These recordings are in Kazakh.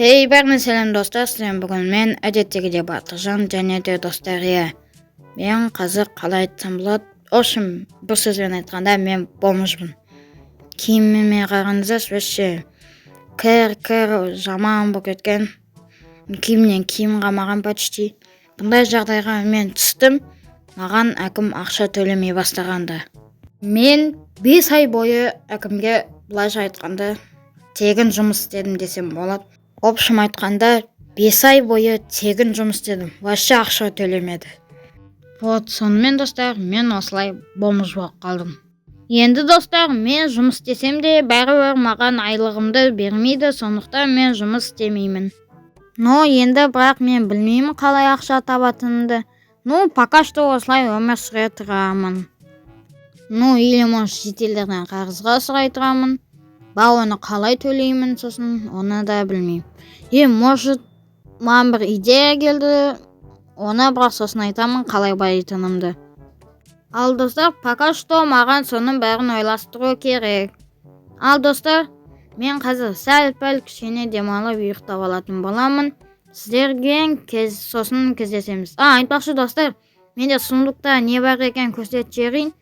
Бәріне сәлем достар, сіздермен бүгін мен әдеттегідей Батыржан және де достар. Мен қазір қалай айтсам болады. Общем, бір сөзбен айтқанда мен бомжбын. Киіміме қараңыздар, вообще кір жаман болып кеткен. Киімнен киім қалмаған почти. Бұндай жағдайға мен түстім. Маған әкім ақша төлемей бастағанда. Мен 5 ай бойы әкімге былайша айтқанда тегін жұмыс істедім десем болады. Общем айтқанда 5 ай бойы тегін жұмыс істедім. Вообще ақша төлемеді. Сонымен достар, мен осылай бомж болып қалдым. Енді достар, мен жұмыс істесем де бәрібір маған айлығымды бермейді, сондықтан мен жұмыс істемеймін. Енді бірақ мен білмеймін қалай ақша табатынымды. Пока что осылай өмір сүре тұрамын. Или может шетелдерден қарызға сұрай тұрамын. Оны қалай төлеймін, сосын оны да білмеймін. Может маған бір идея келді, оны бірақ сосын айтамын қалай байтынымды. Ал достар, пока что маған соның бәрін ойластыру керек. Ал достар, мен қазір сәл-пәл кішкене демалып ұйықтап алатын боламын. Сіздерге сосын кездесеміз. Айтпақшы достар, менде сундукта не бар екен көрсетіп жіберейін.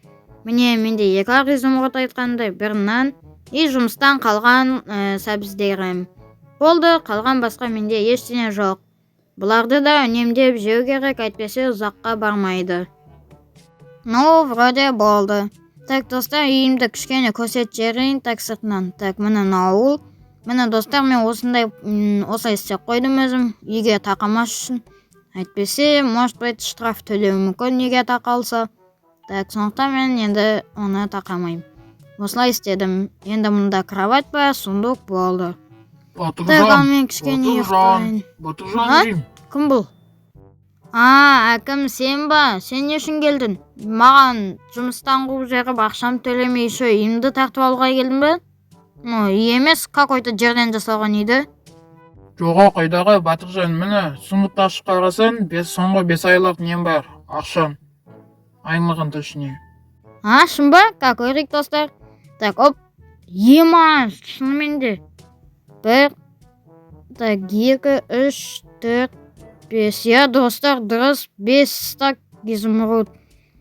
Міне менде 2 ақ изумруд айтқандай, бір нан, жұмыстан қалған сәбіздерім. Болды, қалған басқа менде ештеңе жоқ. Бұларды да үнемдеп жеу керек, әйтпесе ұзаққа бармайды. Вроде болды. Достар, үйімді кішкене көрсетіп жіберейін сыртынан. Міне ауыл. Міне достар, мен осылай істеп қойдым өзім, үйге тақамас үшін. Әйтпесе, может быть, штраф төлеуі мүмкін үйге тақалса. Сондықтан мен енді оны тақамаймын. Осылай істедім. Енді мұнда кровать бар, сундук болды. Батыржан, Кім бұл? Әкім, сен ба? Сен не үшін келдің? Маған жұмыстан қуып жіберіп ақшам төлемей үйімді тартып алуға келдің бе? Үй емес, какой-то жерден жасалған үйді. Жоға қайдағы Батыржан, міне сундукты ашып қарасаң, соңғы 5 айлық нем бар, ақшам. Айлығын точнее. Шын ба? Көрейік достар. Шынымен де. 1, 2, 3, 4, 5. Достар, дұрыс 5 изумруд.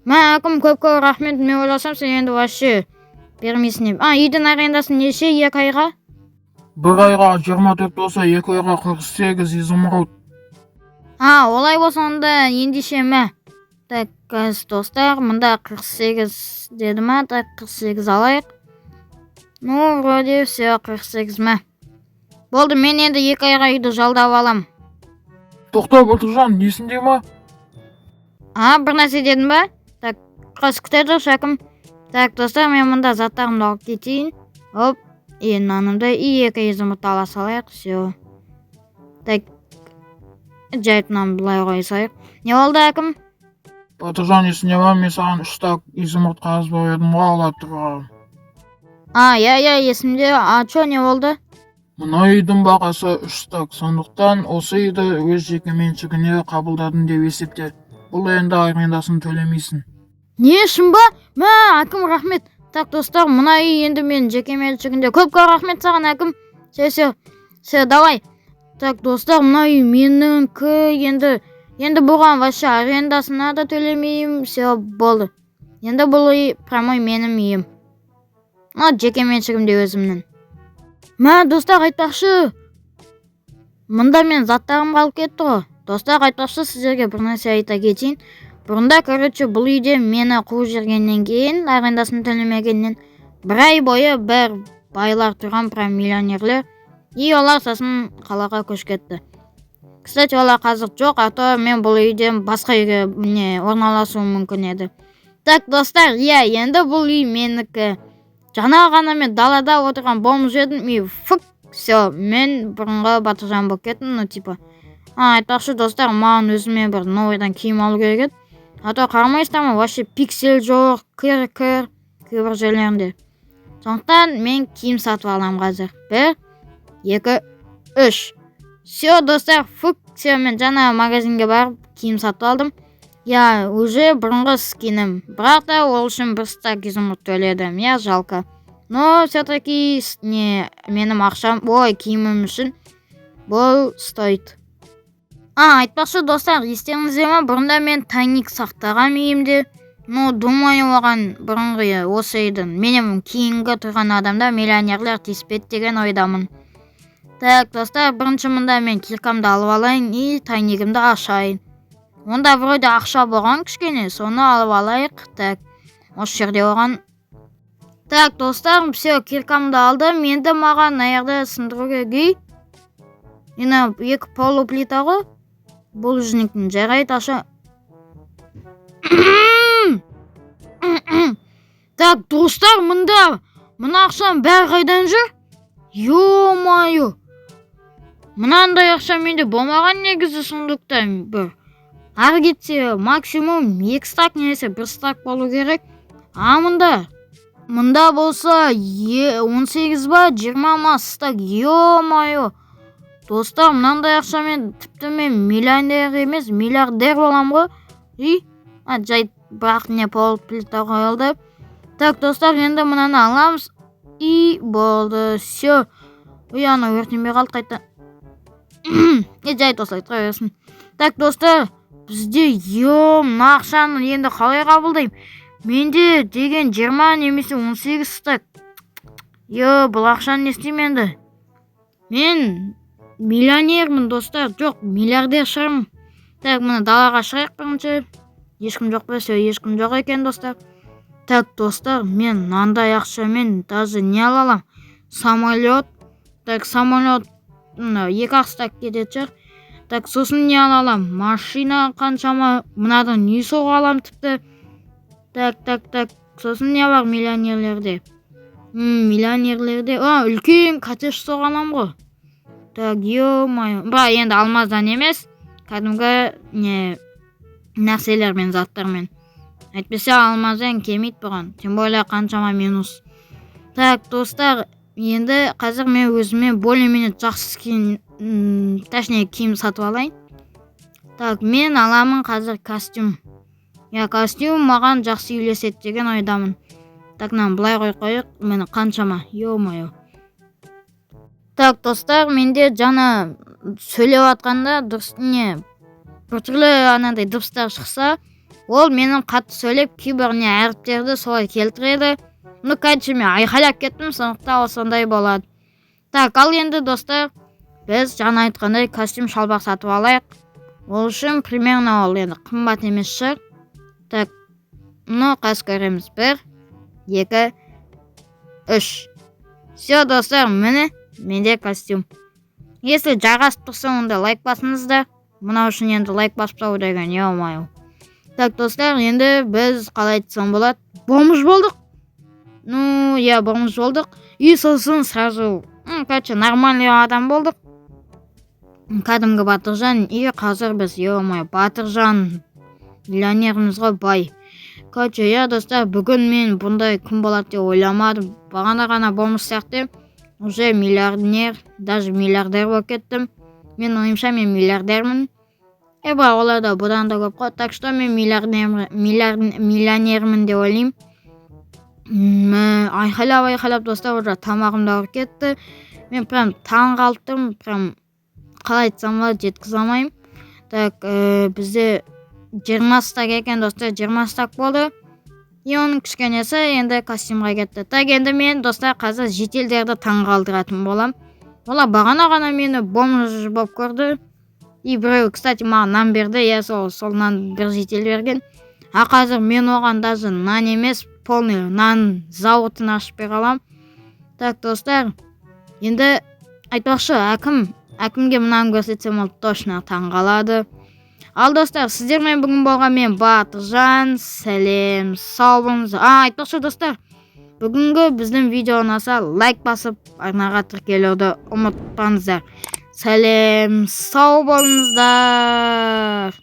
Әкім, көп рахмет. Мен ойласам, сен енді вообще бермейсің. Үйдің арендасын неше 2 айға? 1 айға 24 болса, 2 айға 48 изумруд. Олай болса онда ендеше ме? Достар, мұнда 48 деді ма? 48 алайық. Вроде все 48 ме? Болды, мен енді 2 айға үйді жалдап алам. Тоқта, Батыржан, несінде ма? Бір нәрсе дедің ба? Қыз күтеді шәкім. Достар, мен мұнда заттарымды алып кетейін. Нанымды 2 изумруд ала салайық. Все. Жайтынан бұлай қойсайық. Не болды әкім? Батыржан, несінде ма? Мен саған 3 изумруд қағаз беріп едім ғой, алып тұрғам. Есімде. Не болды? Мына үйдің бағасы 3 сондықтан осы үйді өз жеке меншігіне қабылдадың деп есепте. Бұл енді арендасын төлемейсің. Не шын ба? Әкім, рахмет. Достар, мына үй енді мен жеке меншігінде. Көп рахмет саған әкім. Все, давай. Достар, мына үй менікі. Енді бұған вообще арендасына да төлемеймін. Все, болды. Енді бұл үй прямой менің үйім. Жеке меншігімде өзімнің. Достар, айтпақшы. Мұнда мен заттарым қалып кетті ғой. Достар, айтпақшы, сіздерге бір нәрсе айта кетейін. Бұрында, бұл үйде мені қуып жүргеннен кейін, арендасын төлемегеннен 1 ай бойы бір байлар тұрған прям миллионерлер. Олар сосын қалаға көшіп кетті. Кстати, олар қазір жоқ, мен бұл үйден басқа үйге орналасуым мүмкін еді. Достар, енді бұл үй менікі. Жаңа ғана мен далада отырған бомж едім. Все, мен бұрынғы Батыржан болып кеттім. Айтпақшы достар, маған өзіме бір новыйдан киім алу керек еді. Қарамайсыздар ма, вообще пиксель жоқ, кейбір жерлерінде. Сондықтан мен киім сатып алам қазір. 1, 2, 3. Все, достар, мен жаңа магазинге барып киім сатып алдым. Уже бұрынғы скинім. Бірақ та ол үшін 1 изумруд төледім. Жалко. Все-таки менің ақшам, киімім үшін Бұл стоит. Айтпақшы достар, естеріңізде ме, бұрында мен тайник сақтаған үйімде. Думаю оған бұрынғы осы үйдің менің кейінгі тұрған адамда миллионерлер тиіспеді деген ойдамын. Так, достар, бірінші мұнда мен килкамды алып алайын и тайнигімді ашайын. Онда вроде ақша болған кішкене, соны алып алайық. Так, осы жерде оған. Так, достар, все, килкамды алдым. Енді маған аяқта сындыруға гей. Ені екі полуплита ғой. Бұл жүзніктің жарайды аша. Так, достар, мына ақшам бәрі қайдан жүр? Ё-майо. Мынандай ақша менде болмаған негізі, сондықтан бір. Ары кетсе максимум 2 стак немесе 1 стак болу керек. Мында болса 18 ба, 20 ма стак. Ё-майо. Достар, мынандай ақшамен тіпті мен миллионер емес, миллиардер болам ғой. Жайт бірақ не полуплита қойылды. Так, достар, енді мынаны аламыз. И болды, все. Ана өртенбей қалды қайта. Жайт осылай тұра берсін. Так, достар, бізде мына ақшаны енді қалай қабылдаймын? Менде деген 20 немесе 18 стак. Бұл ақшаны не істеймін енді? Мен миллионермін, достар. Жоқ, миллиардер шығармын. Так, мұны далаға шығайық бірінші. Ешкім жоқ па? Ешкім жоқ екен, достар. Так, достар, мен мынандай ақшамен даже не алалам? Самолет. Так, самолет 2 стак кетеді шығар. Так, сосын не алалам? Машина қаншама, мынадан үй соға алам тіпті. Так, сосын не бар миллионерлерде? Миллионерлерде, үлкен коттедж соға алам ғой. Так, ё-майо. Енді алмаздан емес, кәдімгі нәрселермен, заттармен. Әйтпесе алмаздан кемейді бұған. Тем более қаншама минус. Так, достар, енді қазір мен өзіме более-менее жақсы киім сатып алайын. Так, мен аламын қазір костюм. Костюм маған жақсы үйлеседі деген ойдамын. Так, былай қойып, мені қаншама. Ё-майо. Так, достар, менде жана сөйлеп атқанда біртүрлі анандай дыбыстар шықса, ол менің қатты сөйлеп кейбір әріптерді солай келтіреді. Короче, мен айқайлап кеттім, сондықтан сондай болады. Так, ал енді достар, біз жаңа айтқандай костюм шалбар сатып алайық. Ол үшін примерно ол енді қымбат емес шығар. Так, қазір көреміз. 1, 2, 3. Все, достар, міне менде костюм. Если жарасып тұрса, онда лайк басыңыздар. Мынау үшін енді лайк басып тастау деген, ё-майо. Так, достар, енді біз қалай айтсам болады? Бомж болдық. Бомж болдық. И сосын сразу, короче, нормальный адам болдық. Кәдімгі Батыржан. И қазір біз, ё-майо, Батыржан миллионеріміз ғой, бай. Короче, достар, бүгін мен бұндай күн болады деп ойламадым. Бағана ғана бомж сияқты. Уже миллиардер, даже миллиардер болып кеттім. Мен ойымша мен миллиардермін. Олар да бұдан да көп қой. Так что мен миллионермін деп ойлаймын. Айқайлап, достар, уже тамағым да ауырып кетті. Мен прям таң қалдым, прям қалай айтсам болады, жеткізе алмаймын. Так, бізде 20 стак екен, достар, 20 стак болды. И оның кішкенесі енді костюмға кетті. Так, енді мен, достар, қазір жетелдерді таң қалдыратын болам. Олар бағана ғана мені бомж болып көрді. И біреу, кстати, маған нан берді, сол нан бір жетел берген. Қазір мен оған даже нан емес, полный нан зауытын ашып бере алам. Так, достар, енді айтпақшы, әкімге мынаны көрсетсем, ол точно таң қалады. Ал, достар, сіздермен бүгін болған мен Батыржан. Сәлем, сау болыңыздар. Айтпақшы, достар, бүгінгі біздің видео ұнаса лайк басып, арнаға тіркелуді ұмытпаңыздар. Сәлем, сау болыңыздар.